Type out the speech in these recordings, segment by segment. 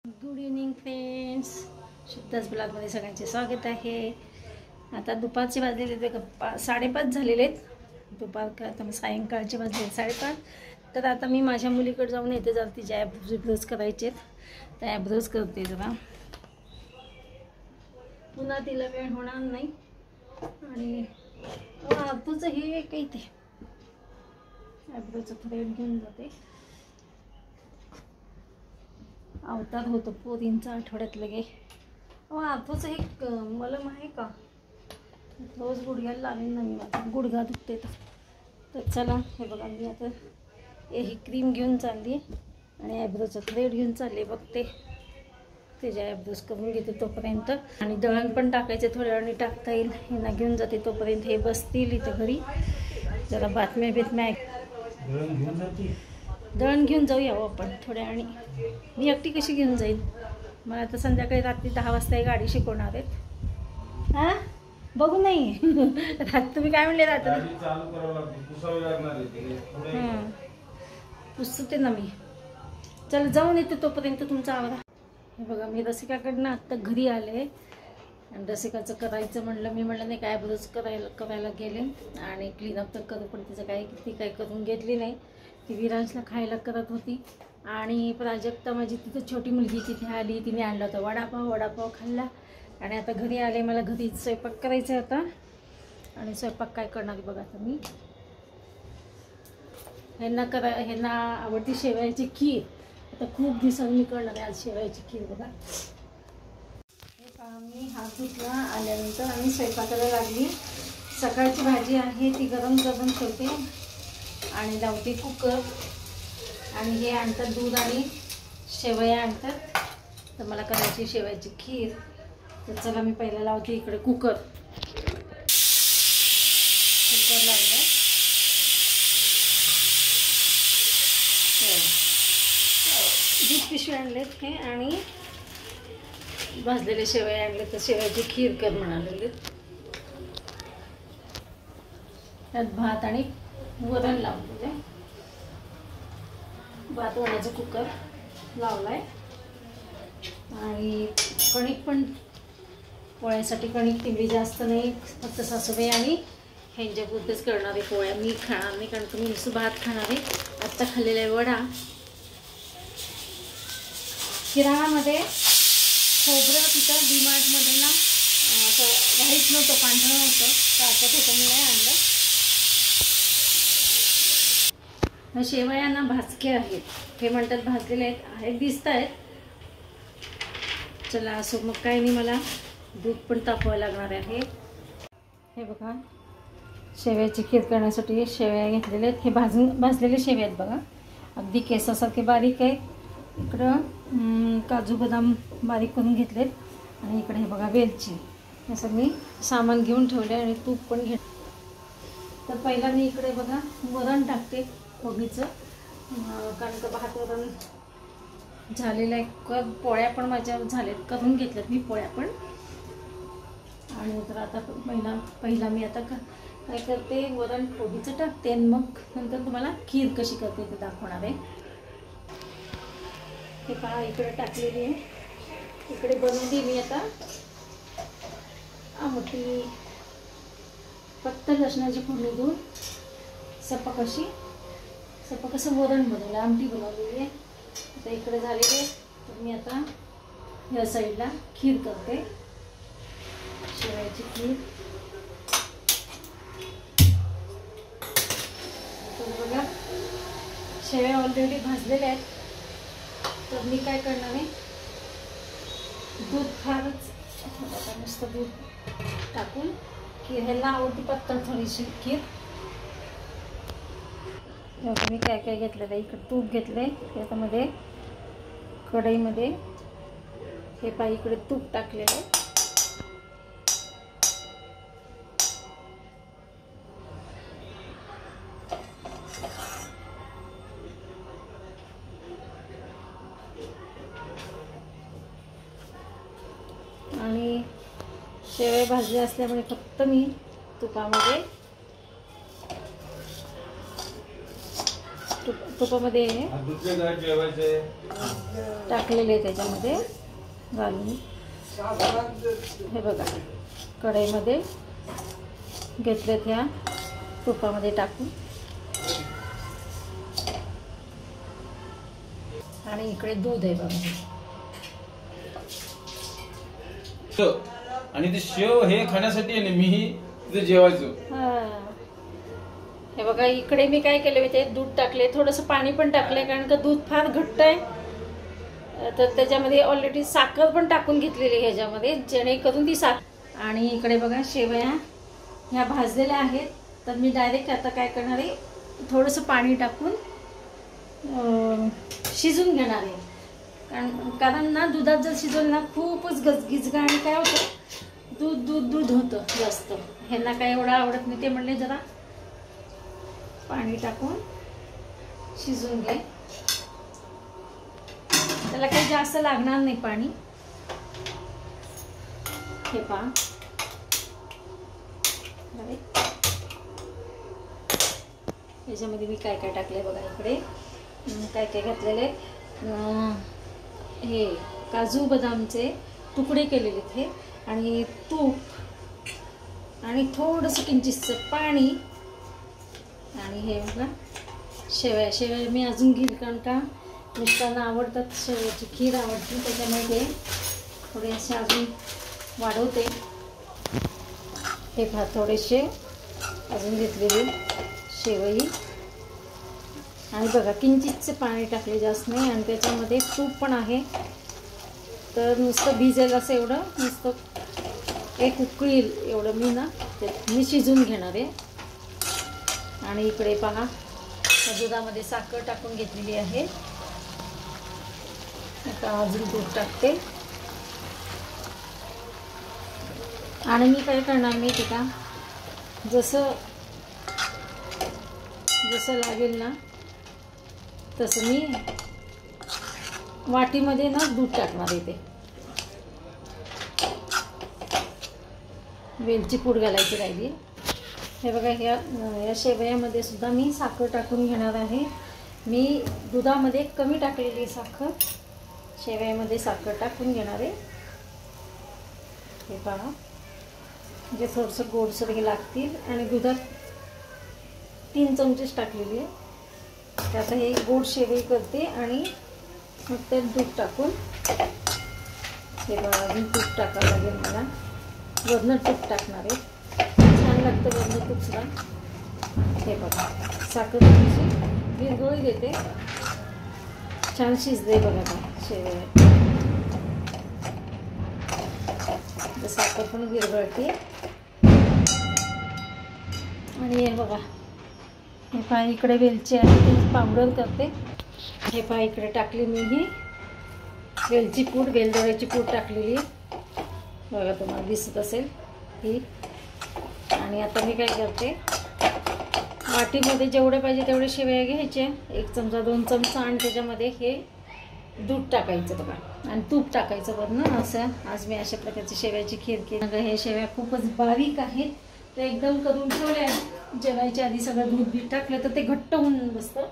Good evening friends, शुद्धाच ब्लॉगमध्ये सगळ्यांचे स्वागत आहे. आता दुपारचे वाजलेले ते 5:30 झालेले आहेत. दुपार का आता सायंकाळचे वाजले 5:30. तर आता मी माझ्या मुलीकडे जाऊन येते. जरा तिच्या ॲब्रोज करायचे आहेत, त्या ॲब्रोज करते. जरा पुन्हा तिला वेळ होणार नाही. आणि तुझं हे काही ते ॲब्रोचं थ्रेड घेऊन जाते. अवतार होतो पोरींचा आठवड्यात लगे. तुझं एक मलम आहे का? रोज गुडघ्याला लावेन ना मी, माझा गुडघा दुखते. तर चला, हे बघा मी आता ही क्रीम घेऊन चालली आहे आणि ॲब्रोचं थ्रेड घेऊन चालली आहे. बघते त्याच्या ॲब्रोज करून घेते तोपर्यंत. आणि दळण पण टाकायचे, थोड्या वेळाने टाकता येईल. यांना घेऊन जाते तोपर्यंत हे बसतील इथं घरी. जरा बातम्या दळण घेऊन जाऊया आपण थोड्या वेळाने. मी एकटी कशी घेऊन जाईल? मला आता संध्याकाळी रात्री 10 वाजता ही गाडी शिकवणार आहेत. हां बघू नाही. तुम्ही काय म्हणले रात्री? पुसते ना मी. चल जाऊन येते तोपर्यंत तुमचा आवरा. हे बघा मी रसिकाकडनं आत्ता घरी आले आणि रसिकाचं करायचं म्हणलं. मी म्हणलं नाही काय बरंच करायला गेले आणि क्लीनअप तर करू, पण तिचं काय ती काही करून घेतली नाही. ती विरांशला खायला करत होती. आणि प्राजक्ता माझी तिथं छोटी मुलगी तिथे आली, तिने आणलं होतं वडापाव खाल्ला. आणि आता घरी आले, मला घरी स्वयंपाक करायचा होता. आणि स्वयंपाक काय करणार बघा आता मी. ह्यांना आवडती शेवयाची खीर. आता खूप दिवसांनी करणार आहे आज शेवयाची खीर. बघा हे पहा, मी हात धुतला आल्यानंतर आणि स्वयंपाकाला लागली. सकाळची भाजी आहे ती गरम करून ठेवते आणि लावते कुकर. आणि हे आणतात दूध आणि शेवया आणतात. तर मला करायची शेवयाची खीर. तर चला मी पहिला लावते इकडे कुकर लावलं. दूध पिशवी आणलेत हे आणि भाजलेले शेवया आणले. तर शेवयाची खीर कर म्हणाले. त्यात भात आणि वरण लावते. भात वरणाचा कुकर लावलाय. आणि कणिक पण पोळ्यासाठी कणिक तेवढी जास्त नाही, फक्त सासूबाई आणि ह्यांच्यापुरतेच करणारे पोळ्या. मी खाणार नाही कारण तुम्ही नुसतं भात खाणार आहे. आत्ता खाल्लेला आहे वडा. किराणामध्ये खोबरं तिथं डीमार्टमध्ये ना असं व्हाईट नव्हतं, पांढरं नव्हतं, टाकत होतं, मी नाही आणलं. शेवया ना भाजके आहेत, हे म्हणतात भाजलेले आहेत दिसत आहेत. चला असो मग काय नाही, मला दूध पण तापवायला लागणार आहे. हे बघा शेवयाची खीर करण्यासाठी शेवया घेतलेले आहेत. हे भाजलेले शेवया आहेत बघा, अगदी केसासारखे बारीक आहेत. इकडं काजू बदाम बारीक करून घेतलेत. आणि इकडे हे बघा वेलची. हे सगळं सामान घेऊन ठेवले आणि तूप पण घेत. तर पहिला मी इकडे बघा वरण टाकते फोडणीचं, कारण का भात वरण झालेलं आहे. पोळ्या पण माझ्या झाल्यात, करून घेतल्यात मी पोळ्या पण. आणि तर आता पहिला मी आता काय करते, वरण फोडणीचं टाकते आणि मग नंतर तुम्हाला खीर कशी करते ते दाखवणार आहे. हे पहा इकडे टाकलेली आहे. इकडे बनवली मी आता आमटी, फक्त लसणाची फोडणी देऊन सपक असं वरण बनवलं, आमटी बनवलेली आहे. आता इकडे झालेली आहे. तर मी आता ह्या साईडला खीर करते, शेवयाची खीर. तर बघा शेवया ऑलरेडी भाजलेल्या आहेत. तर मी काय करणार आहे, दूध फारच नुसतं दूध टाकून खीर. ह्याला आवडती पातळ थोडीशी खीर. मी काय काय घेतलेलं आहे, इकडे तूप घेतलं आहे. त्याच्यामध्ये कढईमध्ये हे पाय इकडे तूप टाकलेलं आहे. आणि शेवया भाजल्या असल्यामुळे फक्त मी तुपामध्ये तुपामध्ये टाकलेले त्याच्यामध्ये घालून हे बघा कढईमध्ये घेतलेत ह्या तुपामध्ये टाकून आणि इकडे दूध आहे बघा आणि ते शेव हे खाण्यासाठी आहे ना मी तिथे जेवायचो. हे बघा इकडे मी काय केलं ते दूध टाकले थोडंसं पाणी पण टाकलंय कारण का दूध फार घट्ट आहे तर त्याच्यामध्ये ऑलरेडी साखर पण टाकून घेतलेली ह्याच्यामध्ये जेणेकरून ती साखर. आणि इकडे बघा शेवया ह्या भाजलेल्या आहेत तर मी डायरेक्ट आता काय करणार आहे थोडंसं पाणी टाकून शिजून घेणार आहे कारण ना दुधात जर शिजवलं ना खूपच गजगिजगा आणि काय होतं दूध दूध दूध होतं जास्त ह्यांना काय एवढं आवडत नाही ते म्हणले जरा पाणी टाकून शिजून घे त्याला काही जास्त लागणार नाही पाणी. हे पहा याच्यामध्ये मी काय काय टाकले बघा इकडे काय काय घातलेले हे काजू बदामचे तुकडे केलेले हे आणि तूप आणि थोडंसं किंचितचं पाणी आणि हे बघा शेवया मी अजून घेईल कारण का मिस्टरांना आवडतात शेवयाची खीर आवडते त्याच्यामुळे थोडे असे अजून वाढवते. हे पहा थोडेसे अजून घेतलेले शेवई आणि बघा किंचितचे पाणी टाकले जास्त नाही आणि त्याच्यामध्ये तूप पण आहे तर नुसतं भिजेल असं एवढं नुसतं एक उकळी एवढं मी शिजून घेणार आहे. आणि इकडे पहा दुधामध्ये साखर टाकून घेतलेली आहे आता अजून दूध टाकते आणि मी काय करणार माहिती का जसं लागेल ना तसं मी वाटीमध्ये ना दूध टाकणार आहे ते वेलची पूड घालायची राहिली. हे बघा या शेवयामध्ये सुद्धा मी साखर टाकून घेणार आहे. मी दुधामध्ये कमी टाकलेली साखर शेवयामध्ये साखर टाकून घेणार आहे. हे पहा म्हणजे थोडंसं गोडसर हे लागतील आणि दुधात 3 चमचेच टाकलेली आहे. आता हे गोड शेवई करते आणि मग ते दूध टाकून हे बघा अजून तूप टाकावं लागेल मला वरनं तूप टाकणार आहे छान लागतं वरनं तूप सुद्धा. हे बघा साखर थोडीशी विरघळी देते छान शिजले बघा आता शेवया साखर पण विरघळते आणि हे बघा हे पहा इकडे वेलची आहे ती पावडर करते. हे पहा इकडे टाकली मी ही वेलची पूड वेलदोड्याची पूड टाकलेली बघा तुम्हाला दिसत असेल ही. आणि आता मी काय करते वाटीमध्ये जेवढे पाहिजे तेवढे शेवया घ्यायचे 1 चमचा 2 चमचा आणि त्याच्यामध्ये हे दूध टाकायचं बघा आणि तूप टाकायचं वरनं. असं आज मी अशा प्रकारची शेवयाची खीर केली. हे शेवया खूपच बारीक आहेत ते एकदम करून ठेवल्या जेवायच्या आधी सगळं दूध बीट टाकलं तर ते घट्ट होऊन बसतं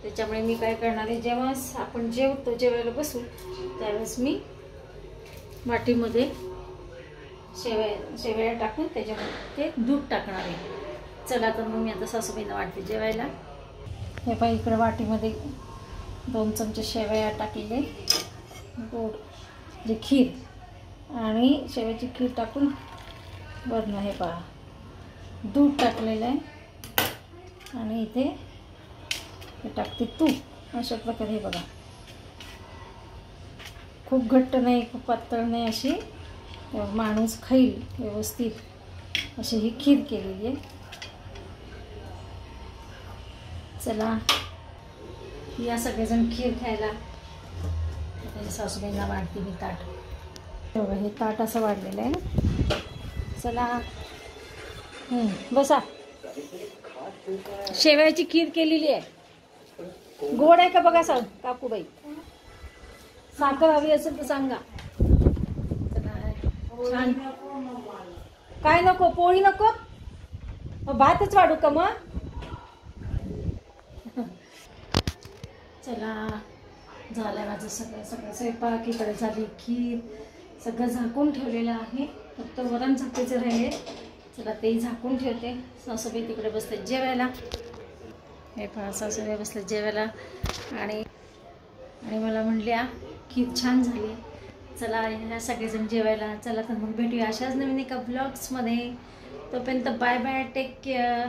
त्याच्यामुळे मी काय करणार आहे जेव्हा आपण जेवायला बसू त्यावेळेस मी वाटीमध्ये शेवया टाकून त्याच्यामध्ये ते दूध टाकणार आहे. चला तर मग मी आता सासूबाईंना वाटते जेवायला. हे पहा इकडे वाटीमध्ये 2 चमचे शेवया टाकलेले गोड जे खीर आणि शेवयाची खीर टाकून वरनं हे पहा दूध टाकलेलं आहे आणि इथे हे टाकते तूप. अशा प्रकारे हे बघा खूप घट्ट नाही खूप पातळ नाही अशी माणूस खाईल व्यवस्थित अशी ही खीर केलेली आहे. चला या सगळेजण खीर खायला सासूबाईंना वाढते मी ताट. बघा हे ताट असं वाढलेलं आहे. चला बसा. शेवयाची खीर केलेली आहे गोड आहे का बघा सांग काकूबाई साखर हवी असेल तर सांगा. छान काय नको पोळी नको भातच वाढू का मग. चला झालं माझं सगळं स्वयंपाक, इकडे झाली खीर, सगळं झाकून ठेवलेलं आहे. फक्त वरण झाकायचं राहिले. चला ते झाकून ठेवते. सासूबाई तिकडे बसले जेवायला. हे पहा सासूबाई बसले जेवायला आणि मला म्हणल्या खीर छान झाली. चला ह्या सगळेजण जेवायला. चला तर मग भेटूया अशाच नवीन एका ब्लॉग्समध्ये. तोपर्यंत बाय बाय, टेक केअर.